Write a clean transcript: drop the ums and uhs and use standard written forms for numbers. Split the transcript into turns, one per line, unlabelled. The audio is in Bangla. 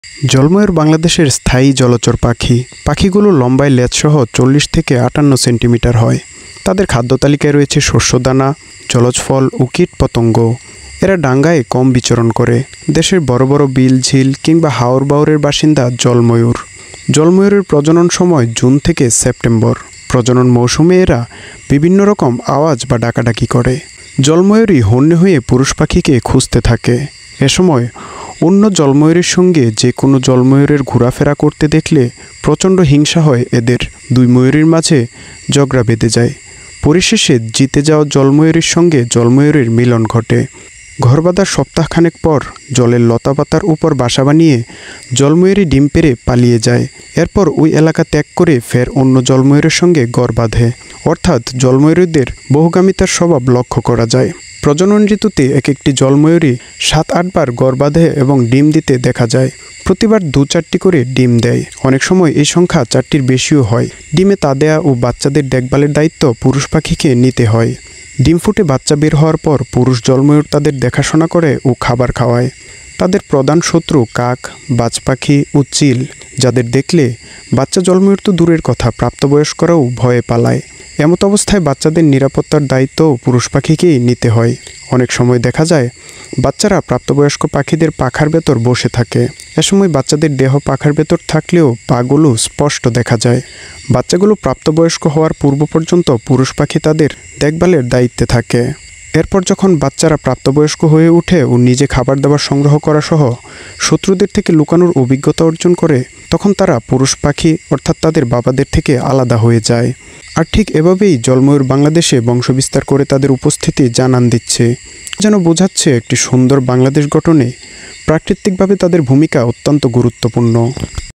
জলময়ূর বাংলাদেশের স্থায়ী জলচর পাখি। পাখিগুলো লম্বায় লেজসহ 40 থেকে 58 সেন্টিমিটার হয়। তাদের খাদ্য তালিকায় রয়েছে শস্যদানা, জলজ ফল ও কীটপতঙ্গ। এরা ডাঙ্গায় কম বিচরণ করে। দেশের বড় বড় বিল, ঝিল কিংবা হাওর বাওরের বাসিন্দা জলময়ূর। জলময়ূরের প্রজনন সময় জুন থেকে সেপ্টেম্বর। প্রজনন মৌসুমে এরা বিভিন্ন রকম আওয়াজ বা ডাকাডাকি করে। জলময়ূরী হন্যে হয়ে পুরুষ পাখিকে খুঁজতে থাকে। এ সময় অন্য জলময়ূরের সঙ্গে যে কোনো জলময়ূরের ঘোরাফেরা করতে দেখলে প্রচণ্ড হিংসা হয় এদের। দুই ময়ূরীর মাঝে ঝগড়া বেঁধে যায়। পরিশেষে জিতে যাওয়া জলময়ূরীর সঙ্গে জলময়ূরীর মিলন ঘটে। ঘর বাঁধার সপ্তাহখানেক পর জলের লতাপাতার উপর বাসা বানিয়ে জলময়ূরী ডিম পেড়ে পালিয়ে যায়। এরপর ওই এলাকা ত্যাগ করে ফের অন্য জলময়ূরের সঙ্গে গড় বাঁধে। অর্থাৎ জলময়ূরীদের বহুগামিতার স্বভাব লক্ষ্য করা যায়। প্রজনন ঋতুতে এক একটি জলময়ূরী 7-8 বার গড় বাঁধে এবং ডিম দিতে দেখা যায়। প্রতিবার 2-4টি করে ডিম দেয়। অনেক সময় এই সংখ্যা 4টির বেশিও হয়। ডিমে তা দেয়া ও বাচ্চাদের দেখভালের দায়িত্ব পুরুষ পাখিকে নিতে হয়। ডিম ফুটে বাচ্চা বের হওয়ার পর পুরুষ জলময়ূর তাদের দেখাশোনা করে ও খাবার খাওয়ায়। তাদের প্রধান শত্রু কাক, বাজ পাখি ও চিল, যাদের দেখলে বাচ্চা জলময়ূর তো দূরের কথা, প্রাপ্তবয়স্করাও ভয়ে পালায়। এমত অবস্থায় বাচ্চাদের নিরাপত্তার দায়িত্বও পুরুষ পাখিকেই নিতে হয়। অনেক সময় দেখা যায় বাচ্চারা প্রাপ্তবয়স্ক পাখিদের পাখার ভেতর বসে থাকে। এ সময় বাচ্চাদের দেহ পাখার ভেতর থাকলেও পাগুলো স্পষ্ট দেখা যায়। বাচ্চাগুলো প্রাপ্তবয়স্ক হওয়ার পূর্ব পর্যন্ত পুরুষ পাখি তাদের দেখভালের দায়িত্বে থাকে। এরপর যখন বাচ্চারা প্রাপ্তবয়স্ক হয়ে ওঠে ও নিজে খাবার দাবার সংগ্রহ করা সহ শত্রুদের থেকে লুকানোর অভিজ্ঞতা অর্জন করে, তখন তারা পুরুষ পাখি অর্থাৎ তাদের বাবাদের থেকে আলাদা হয়ে যায়। আর ঠিক এভাবেই জলময়ূর বাংলাদেশে বংশবিস্তার করে তাদের উপস্থিতি জানান দিচ্ছে, যেন বোঝাচ্ছে একটি সুন্দর বাংলাদেশ গঠনে প্রাকৃতিকভাবে তাদের ভূমিকা অত্যন্ত গুরুত্বপূর্ণ।